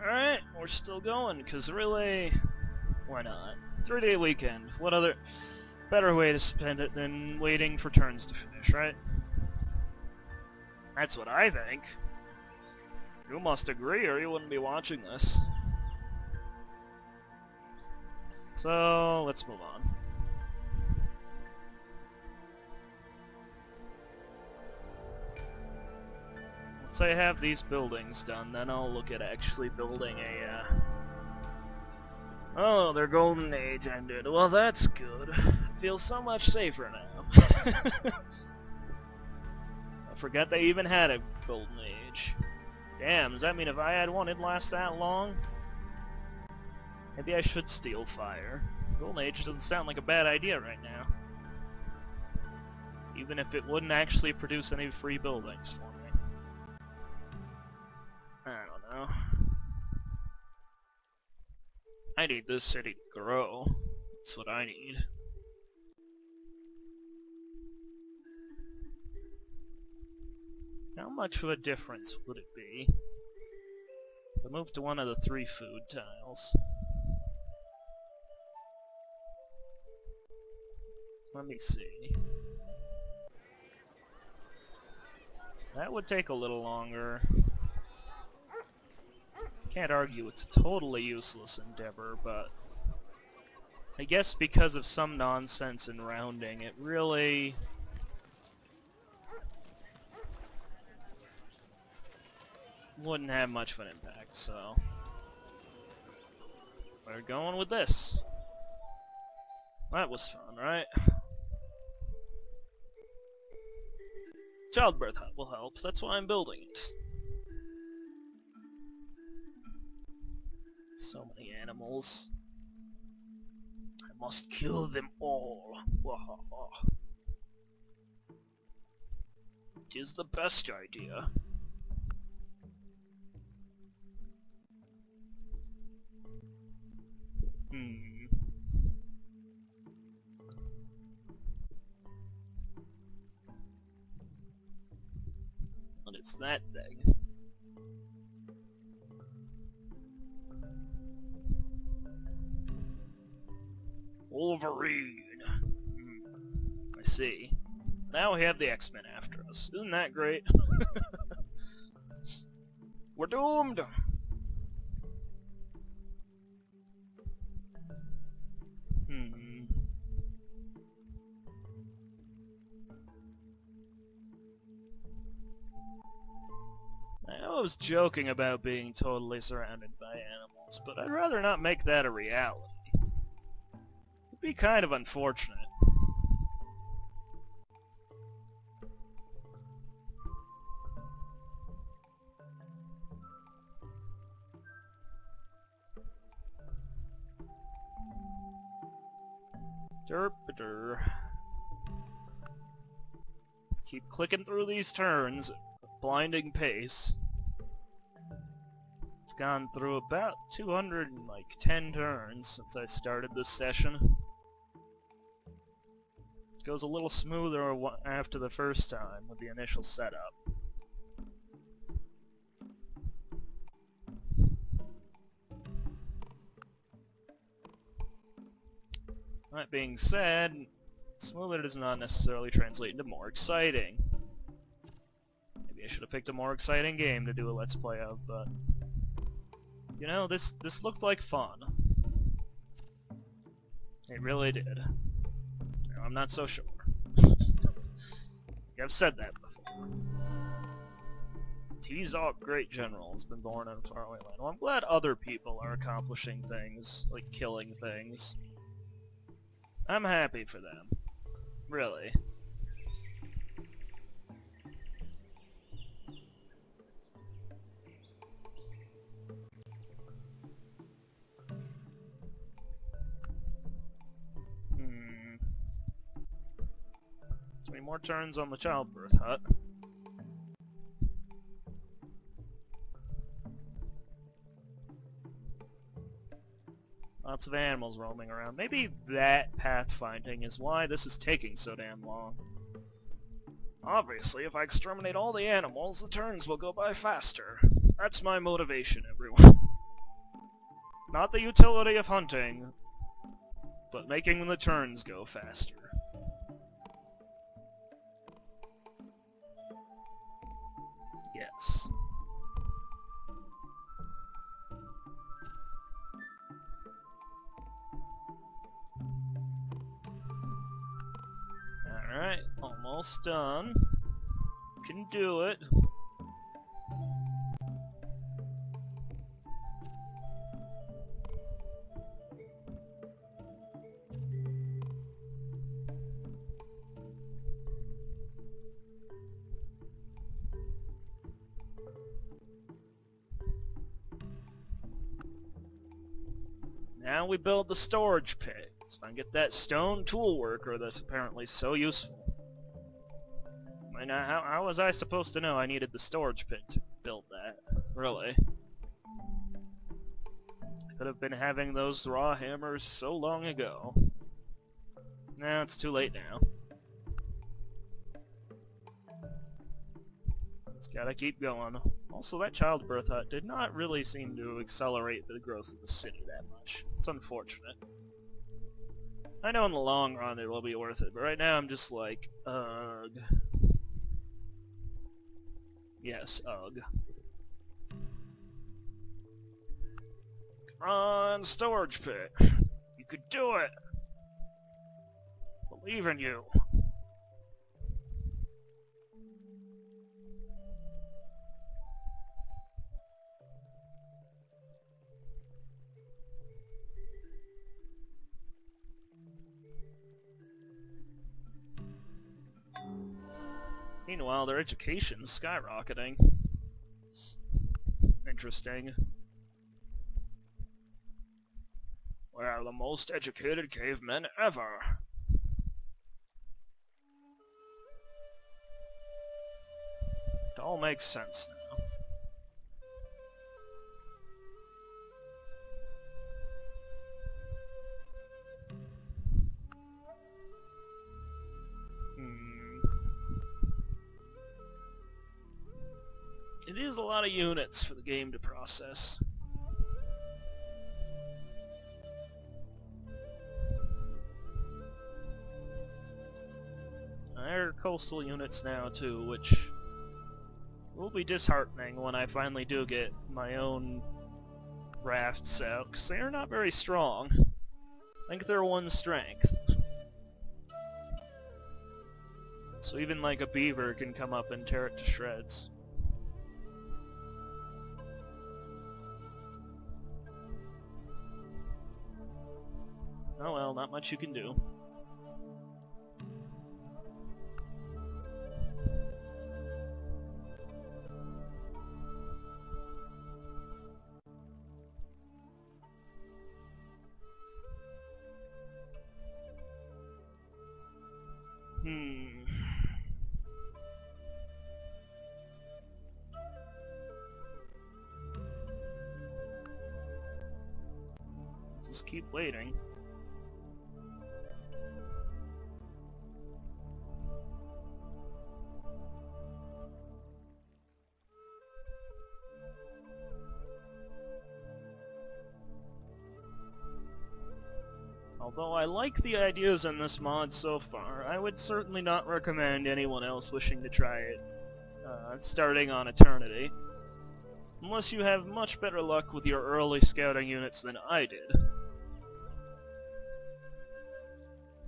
Alright, we're still going, because really, why not? 3-day weekend. What other better way to spend it than waiting for turns to finish, right? That's what I think. You must agree or you wouldn't be watching this. So, let's move on. Once I have these buildings done, then I'll look at actually building a, Oh, their golden age ended. Well, that's good. I feel so much safer now. I forgot they even had a golden age. Damn, does that mean if I had one, it'd last that long? Maybe I should steal fire. Golden age doesn't sound like a bad idea right now. Even if it wouldn't actually produce any free buildings for me. I don't know. I need this city to grow. That's what I need. How much of a difference would it be if I move to one of the 3 food tiles? Let me see. That would take a little longer. Can't argue it's a totally useless endeavor, but I guess because of some nonsense in rounding, it really wouldn't have much of an impact, so we're going with this. That was fun, right? Childbirth hut will help, that's why I'm building it. So many animals. I must kill them all. Wahaha. It is the best idea. What is that thing? Wolverine! I see. Now we have the X-Men after us. Isn't that great? We're doomed! I was joking about being totally surrounded by animals, but I'd rather not make that a reality. It'd be kind of unfortunate. Derp-a-der. Let's keep clicking through these turns at a blinding pace. I've gone through about 210 turns since I started this session. It goes a little smoother after the first time with the initial setup. That being said, smoother does not necessarily translate into more exciting. Maybe I should have picked a more exciting game to do a Let's Play of, but you know, this looked like fun. It really did. Now, I'm not so sure. I've said that before. T-Zog Great General has been born in a faraway land. Well, I'm glad other people are accomplishing things, like killing things. I'm happy for them. Really. Too many more turns on the childbirth hut. Lots of animals roaming around. Maybe that pathfinding is why this is taking so damn long. Obviously, if I exterminate all the animals, the turns will go by faster. That's my motivation, everyone. Not the utility of hunting, but making the turns go faster. Yes. Alright, almost done. Can do it. Now we build the storage pit, so I can get that stone tool worker that's apparently so useful. I mean, how was I supposed to know I needed the storage pit to build that? Really? I could have been having those raw hammers so long ago. Nah, it's too late now. Just gotta keep going. Also, that childbirth hut did not really seem to accelerate the growth of the city that much. It's unfortunate. I know in the long run it will be worth it, but right now I'm just like, ugh. Yes, ugh. Come on, storage pit. You could do it. Believe in you. Meanwhile, their education's skyrocketing. Interesting. We are the most educated cavemen ever. It all makes sense now. It is a lot of units for the game to process. There are coastal units now too, which will be disheartening when I finally do get my own rafts out, because they are not very strong. I think they're one strength. So even like a beaver can come up and tear it to shreds. Oh well, not much you can do. Just keep waiting. Although I like the ideas in this mod so far, I would certainly not recommend anyone else wishing to try it, starting on Eternity. Unless you have much better luck with your early scouting units than I did.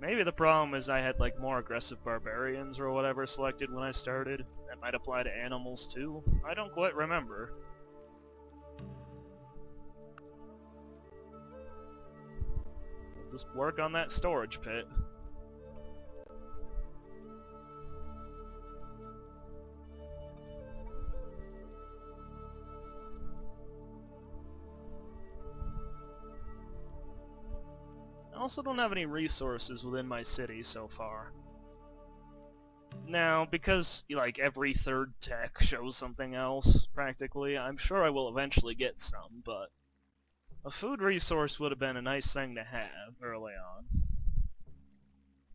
Maybe the problem is I had like more aggressive barbarians or whatever selected when I started. That might apply to animals too. I don't quite remember. We'll just work on that storage pit. I also don't have any resources within my city so far. Now, because, like, every third tech shows something else, practically, I'm sure I will eventually get some, but a food resource would have been a nice thing to have early on.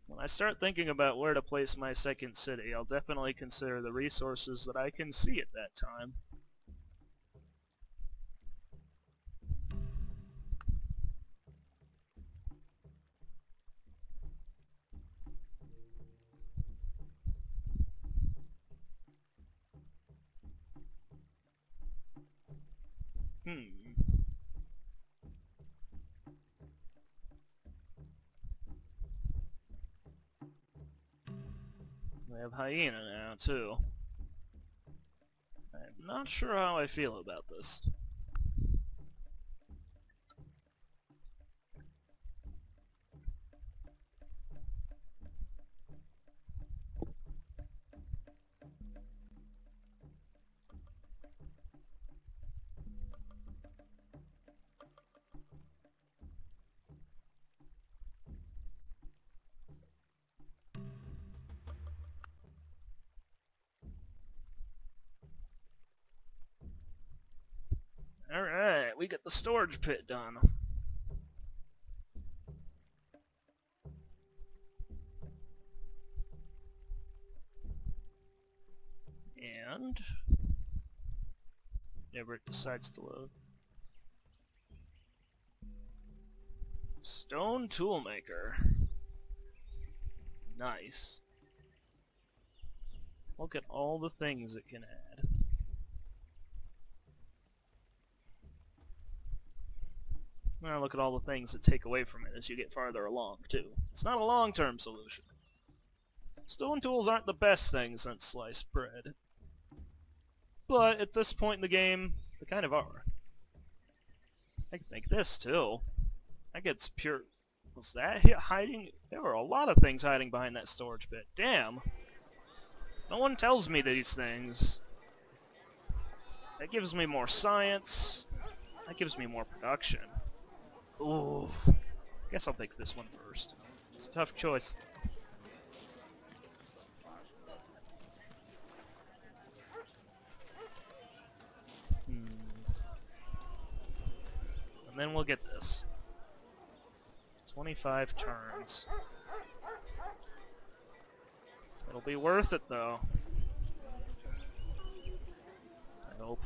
When I start thinking about where to place my second city, I'll definitely consider the resources that I can see at that time. We have hyena now, too. I'm not sure how I feel about this. Alright, we got the storage pit done. And whenever it decides to load. Stone toolmaker. Nice. Look at all the things it can add. Now look at all the things that take away from it as you get farther along, too. It's not a long-term solution. Stone tools aren't the best thing since sliced bread. But at this point in the game, they kind of are. I can make this, too. That gets pure... Was that hiding? There were a lot of things hiding behind that storage pit. Damn! No one tells me these things. That gives me more science. That gives me more production. Ooh. Guess I'll pick this one first. It's a tough choice. And then we'll get this. 25 turns. It'll be worth it, though. I hope.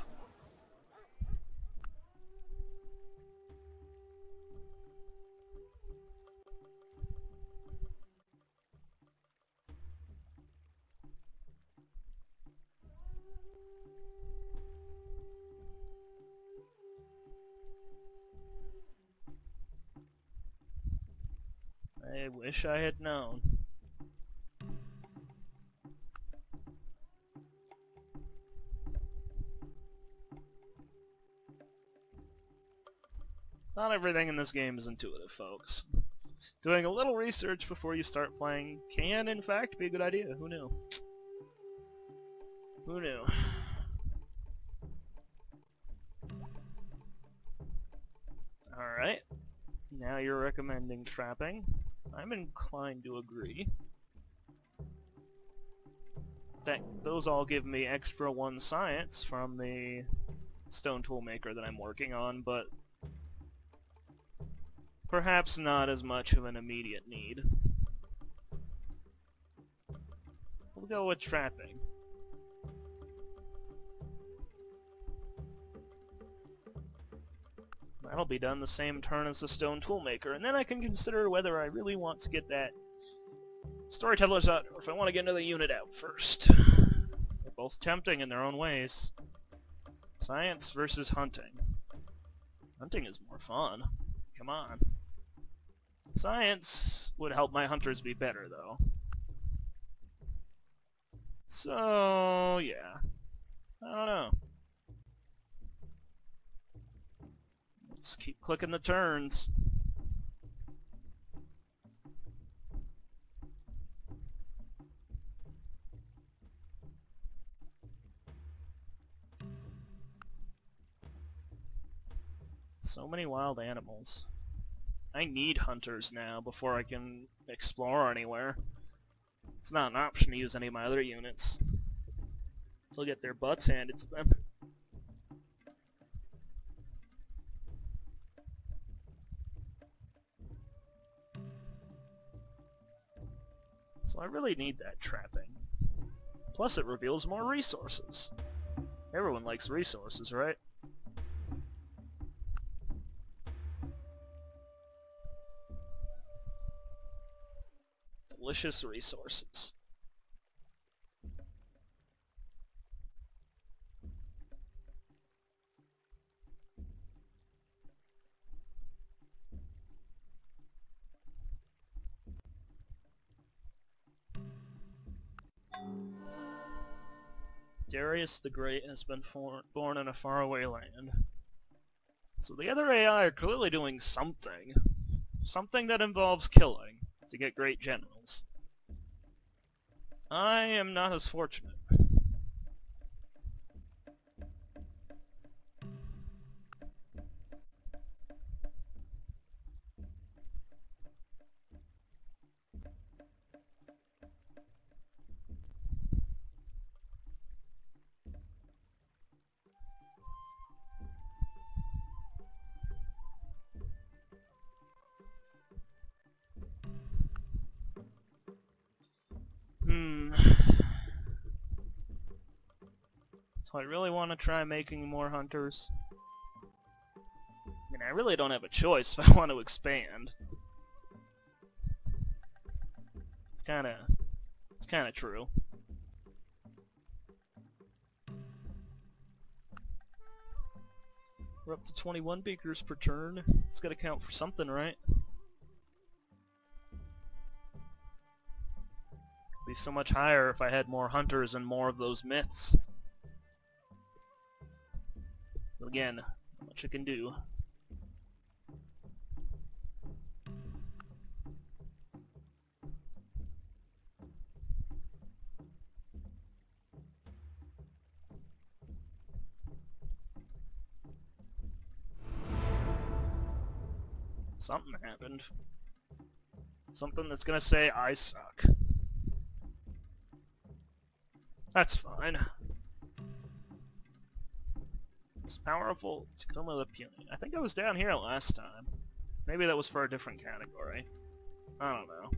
I wish I had known. Not everything in this game is intuitive, folks. Doing a little research before you start playing can, in fact, be a good idea. Who knew? Who knew? Alright. Now you're recommending trapping. I'm inclined to agree. Those all give me extra 1 science from the stone toolmaker that I'm working on, but perhaps not as much of an immediate need. We'll go with trapping. That'll be done the same turn as the stone toolmaker, and then I can consider whether I really want to get that storytellers out, or if I want to get another unit out first. They're both tempting in their own ways. Science versus hunting. Hunting is more fun. Come on. Science would help my hunters be better, though. So, yeah. I don't know. Just keep clicking the turns. So many wild animals. I need hunters now before I can explore anywhere. It's not an option to use any of my other units. They'll get their butts handed to them. So I really need that trapping. Plus it reveals more resources. Everyone likes resources, right? Delicious resources. Darius the Great has been born in a faraway land. So the other AI are clearly doing something. Something that involves killing to get great generals. I am not as fortunate. So I really want to try making more hunters. I mean, I really don't have a choice if I want to expand. It's kinda true. We're up to 21 beakers per turn. It's gotta count for something, right? Be so much higher if I had more hunters and more of those myths. But again, not much I can do. Something happened. Something that's gonna say I suck. That's fine. It's powerful to come with a puny. I think I was down here last time. Maybe that was for a different category. I don't know.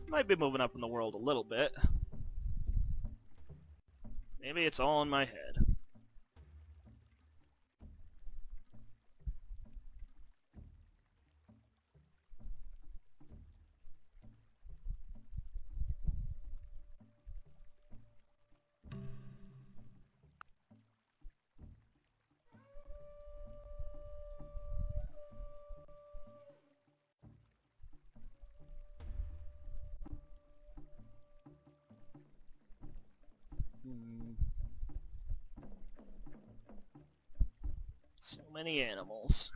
Might be moving up in the world a little bit. Maybe it's all in my head. So many animals.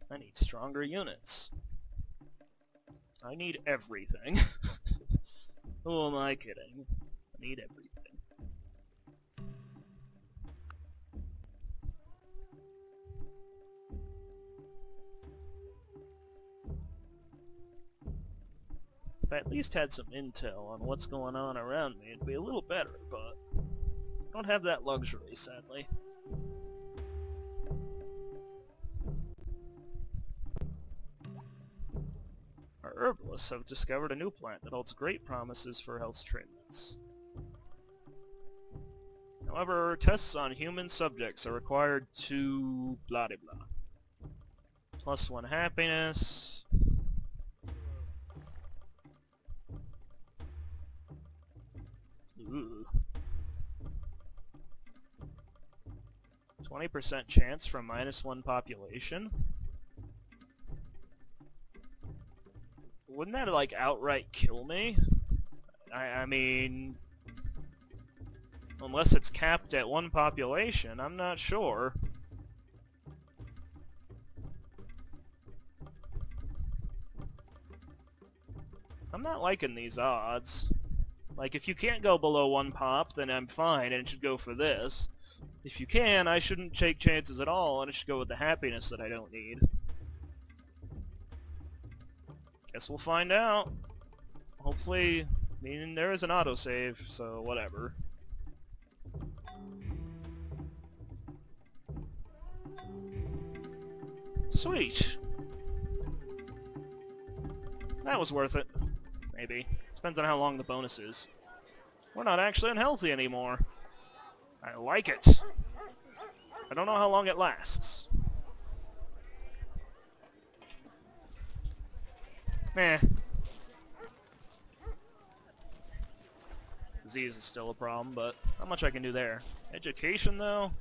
I need stronger units. I need everything. Who am I kidding? I need everything. If I at least had some intel on what's going on around me, it'd be a little better, but I don't have that luxury, sadly. Our herbalists have discovered a new plant that holds great promises for health treatments. However, tests on human subjects are required to blah de blah. +1 happiness. Ooh. 20% chance from -1 population. Wouldn't that, like, outright kill me? I mean... Unless it's capped at 1 population, I'm not sure. I'm not liking these odds. Like, if you can't go below 1 pop, then I'm fine, and it should go for this. If you can, I shouldn't take chances at all, and it should go with the happiness that I don't need. Guess we'll find out. Hopefully, I mean, there is an autosave, so whatever. Sweet! That was worth it. Maybe. Depends on how long the bonus is. We're not actually unhealthy anymore. I like it. I don't know how long it lasts. Meh. Disease is still a problem, but not much I can do there. Education, though?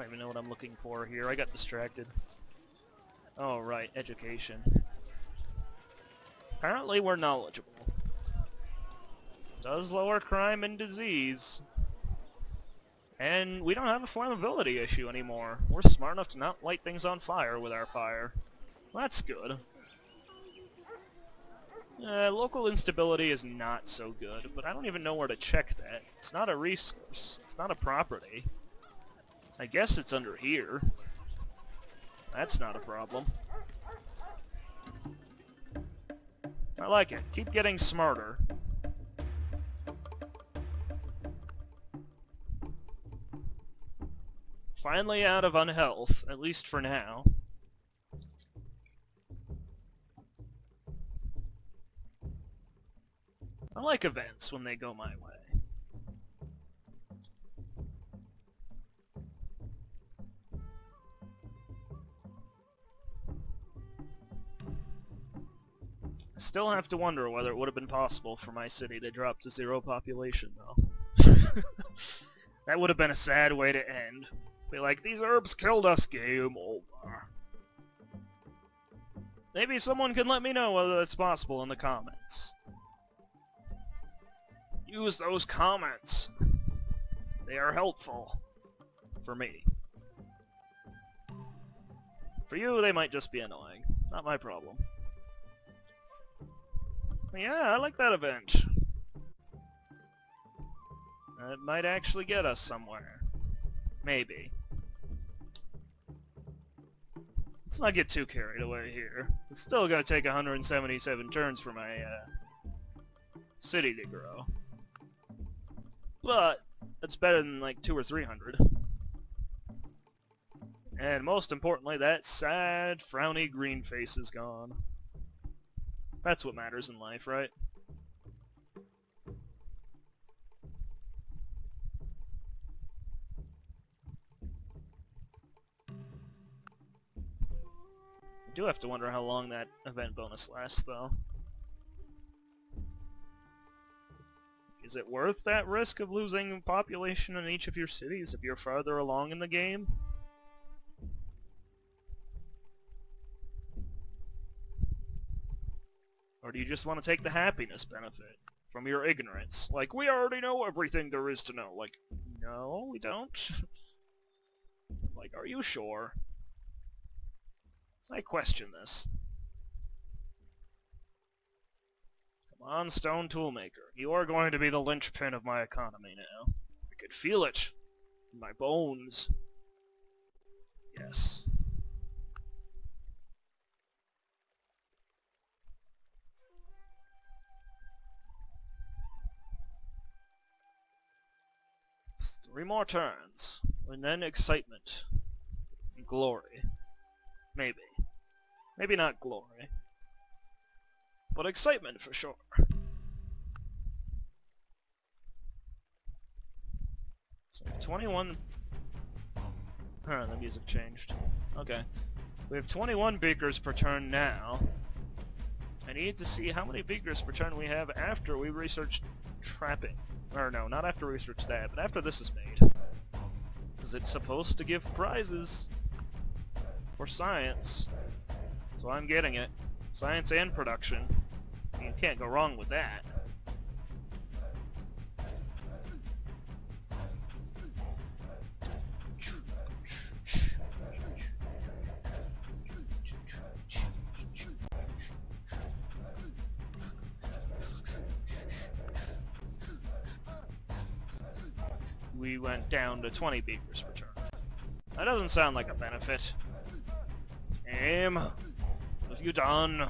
even know what I'm looking for here. I got distracted. Oh, right, education. Apparently we're knowledgeable. Does lower crime and disease. And we don't have a flammability issue anymore. We're smart enough to not light things on fire with our fire. Well, that's good. Local instability is not so good, but I don't even know where to check that. It's not a resource. It's not a property. I guess it's under here. That's not a problem. I like it. Keep getting smarter. Finally out of unhealth, at least for now. I like events when they go my way. I still have to wonder whether it would have been possible for my city to drop to 0 population, though. That would have been a sad way to end. Be like, these herbs killed us, game over. Maybe someone can let me know whether that's possible in the comments. Use those comments. They are helpful. For me. For you, they might just be annoying. Not my problem. But yeah, I like that event. It might actually get us somewhere. Maybe. Let's not get too carried away here. It's still gonna take 177 turns for my city to grow. But that's better than like 200 or 300. And most importantly, that sad, frowny green face is gone. That's what matters in life, right? I do have to wonder how long that event bonus lasts, though. Is it worth that risk of losing population in each of your cities if you're farther along in the game? Or do you just want to take the happiness benefit from your ignorance? Like, we already know everything there is to know. Like, no, we don't. Like, are you sure? I question this. Come on, Stone Toolmaker. You are going to be the linchpin of my economy now. I could feel it in my bones. Yes. It's 3 more turns, and then excitement. And glory. Maybe. Maybe not glory. But excitement for sure. So 21... the music changed. Okay. We have 21 beakers per turn now. I need to see how many beakers per turn we have after we research trapping. Or no, not after we research that, but after this is made. Because it's supposed to give prizes for science. So I'm getting it. Science and production. You can't go wrong with that. We went down to 20 beakers per turn. That doesn't sound like a benefit. Aim, what have you done?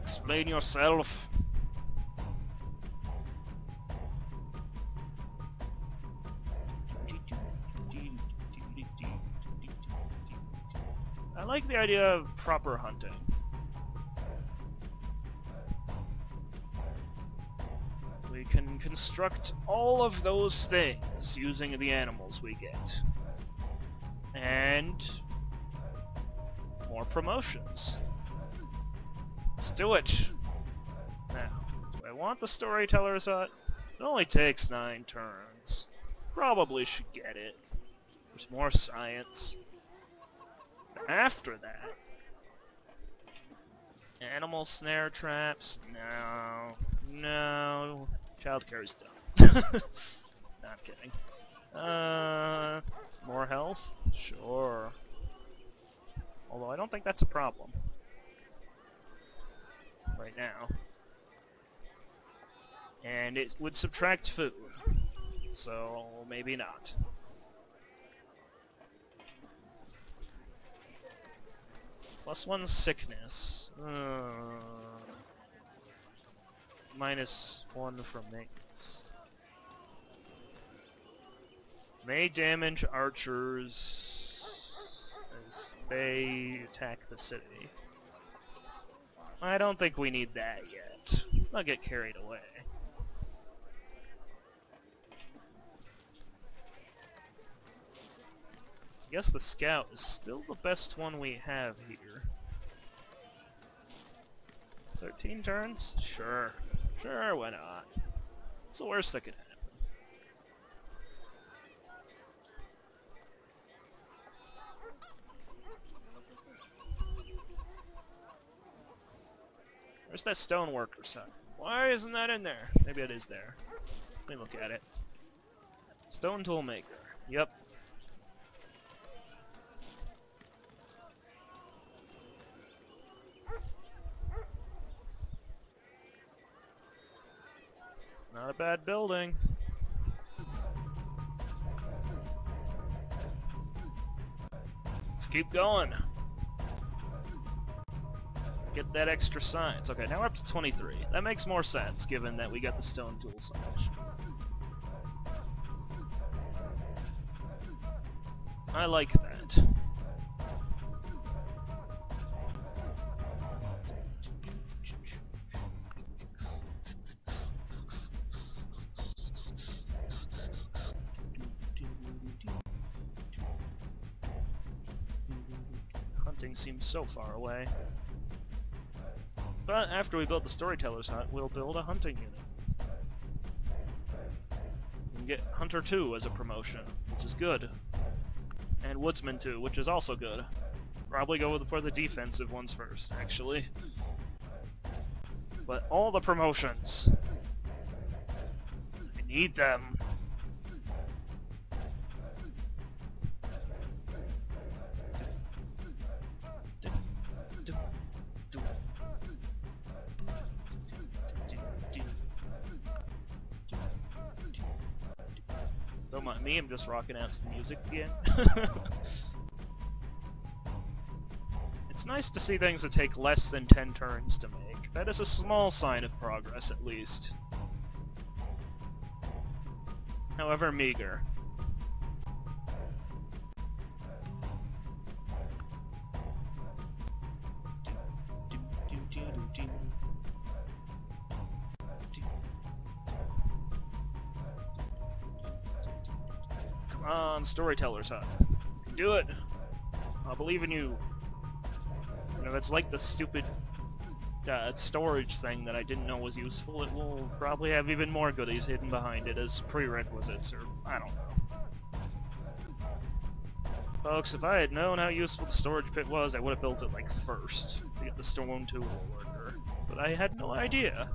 Explain yourself. I like the idea of proper hunting. We can construct all of those things using the animals we get. And more promotions. Let's do it! Now, do I want the Storyteller's Hut? It only takes 9 turns. probably should get it. There's more science. After that, animal snare traps? No. No. Childcare is done. No, I'm kidding. More health? Sure. Although I don't think that's a problem. Right now. And it would subtract food. So, maybe not. +1 sickness. -1 from maintenance. May damage archers as they attack the city. I don't think we need that yet. Let's not get carried away. I guess the scout is still the best one we have here. 13 turns? Sure. Sure, why not? It's the worst that could happen. Where's that stoneworker's hut? Why isn't that in there? Maybe it is there. Let me look at it. Stone tool maker. Yep. Not a bad building. Let's keep going. Get that extra science. Okay, now we're up to 23. That makes more sense, given that we got the stone tool so much. I like that. Hunting seems so far away. But after we build the Storyteller's Hut, we'll build a hunting unit. And get Hunter 2 as a promotion, which is good. And Woodsman 2, which is also good. Probably go for the defensive ones first, actually. But all the promotions. I need them. Don't mind me, I'm just rocking out some music again. It's nice to see things that take less than 10 turns to make. That is a small sign of progress, at least. However meager. Come on, Storyteller's Hut. You can do it! I believe in you. You know, that's like the stupid storage thing that I didn't know was useful. It will probably have even more goodies hidden behind it as prerequisites, or I don't know. Folks, if I had known how useful the storage pit was, I would have built it, like, first, to get the stone tool worker. But I had no idea.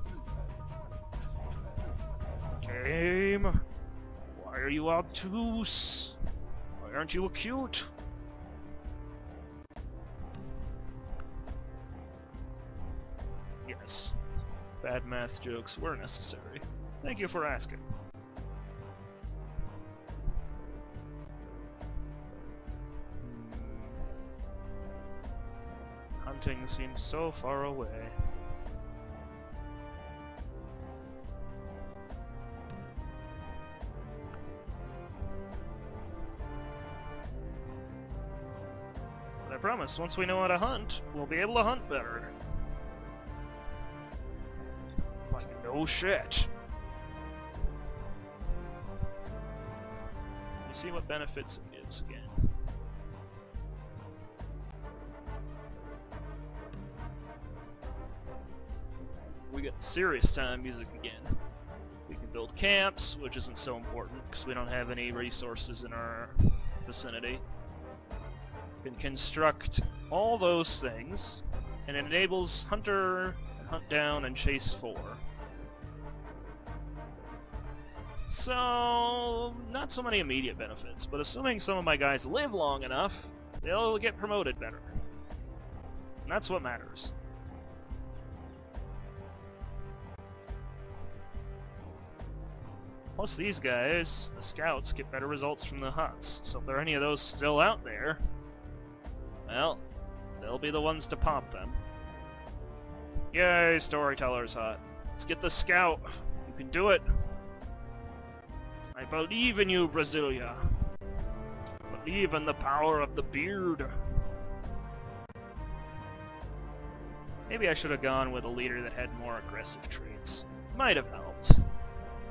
Game! Why are you obtuse? Why aren't you acute? Yes. Bad math jokes were necessary. Thank you for asking. Hunting seems so far away. But I promise, once we know how to hunt, we'll be able to hunt better. Like, no shit. You see what benefits it gives again. We get serious time music again. We can build camps, which isn't so important because we don't have any resources in our vicinity. We can construct all those things, and it enables Hunter, and Hunt Down, and Chase 4. So, not so many immediate benefits, but assuming some of my guys live long enough, they'll get promoted better. And that's what matters. Plus these guys, the scouts, get better results from the huts, so if there are any of those still out there, well, they'll be the ones to pop them. Yay, Storyteller's Hut. Let's get the scout. You can do it. I believe in you, Brasilia. Believe in the power of the beard. Maybe I should have gone with a leader that had more aggressive traits. Might have helped.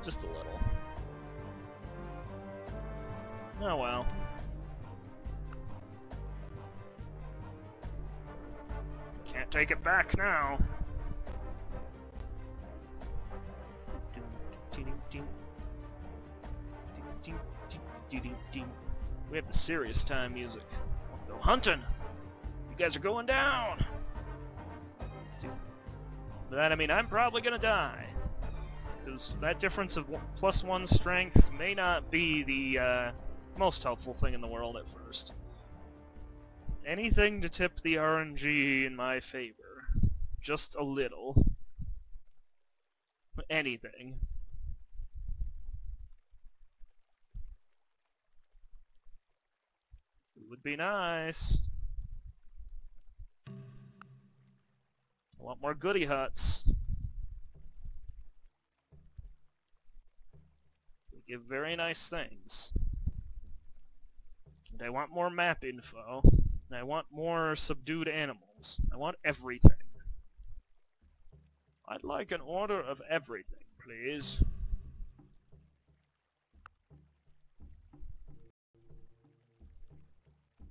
Just a little. Oh well. Can't take it back now. We have the serious time music. Go hunting! You guys are going down! By that I mean I'm probably gonna die. Because that difference of +1 strength may not be the most helpful thing in the world at first. Anything to tip the RNG in my favor. Just a little. Anything. It would be nice. I want more goody huts. They give very nice things. And I want more map info. And I want more subdued animals. I want everything. I'd like an order of everything, please.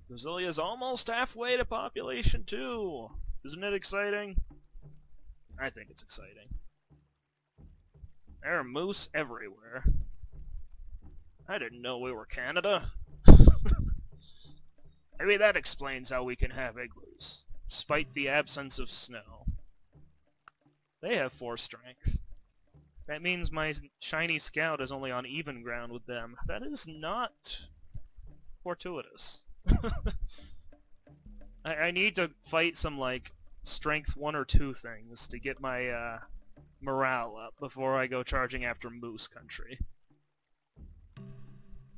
Brazilia's almost halfway to population 2. Isn't it exciting? I think it's exciting. There are moose everywhere. I didn't know we were Canada. Maybe that explains how we can have igloos, despite the absence of snow. They have 4 strength. That means my shiny scout is only on even ground with them. That is not fortuitous. I need to fight some, like, strength 1 or 2 things to get my morale up before I go charging after moose country.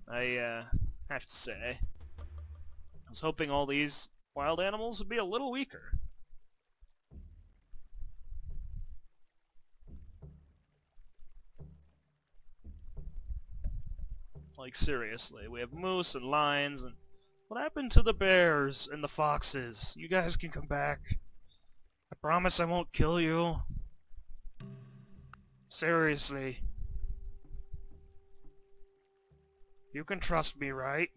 I have to say, I was hoping all these wild animals would be a little weaker. Like, seriously, we have moose and lions, and what happened to the bears and the foxes? You guys can come back. I promise I won't kill you. Seriously. You can trust me, right?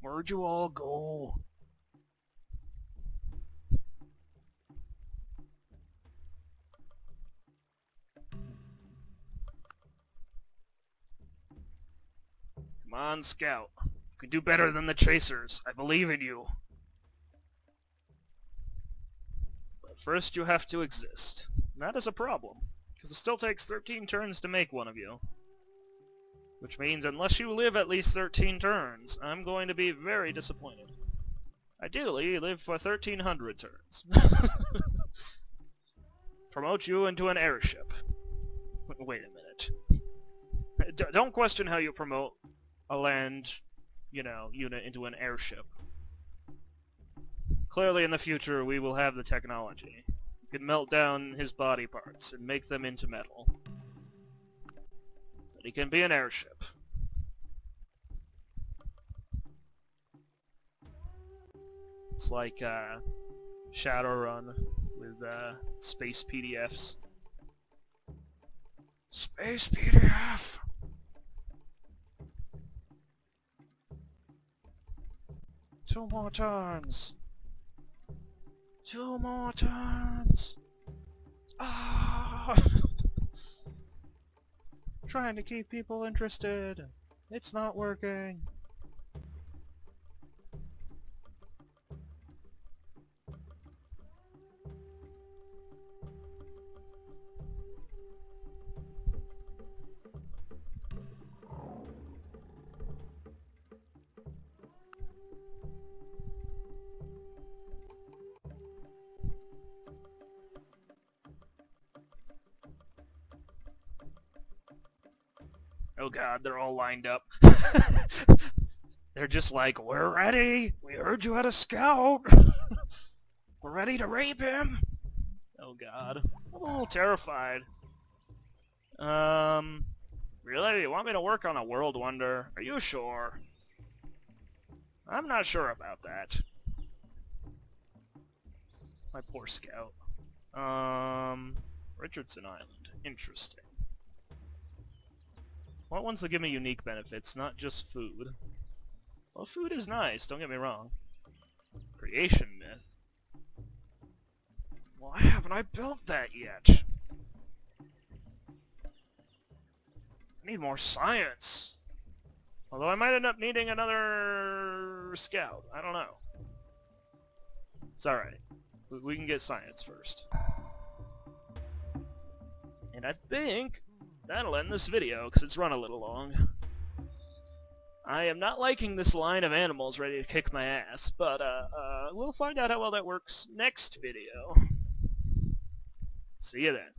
Where'd you all go? Come on, Scout. You can do better than the Chasers. I believe in you. But first you have to exist. And that is a problem, because it still takes 13 turns to make one of you. Which means unless you live at least 13 turns, I'm going to be very disappointed. Ideally, live for 1300 turns. Promote you into an airship. Wait a minute. Don't question how you promote a land, unit into an airship. Clearly in the future we will have the technology. You can melt down his body parts and make them into metal. That he can be an airship. It's like Shadowrun with space PDFs. Space PDF! 2 more turns! 2 more turns! Ah! Trying to keep people interested. It's not working. Oh god, they're all lined up. They're just like, we're ready! We heard you had a scout! We're ready to rape him! Oh god. I'm a little terrified. Really? You want me to work on a world wonder? Are you sure? I'm not sure about that. My poor scout. Richardson Island. Interesting. What ones will give me unique benefits, not just food? Well, food is nice, don't get me wrong. Creation myth. Why haven't I built that yet? I need more science. Although I might end up needing another scout. I don't know. It's alright. We can get science first. And I think that'll end this video, because it's run a little long. I am not liking this line of animals ready to kick my ass, but we'll find out how well that works next video. See you then.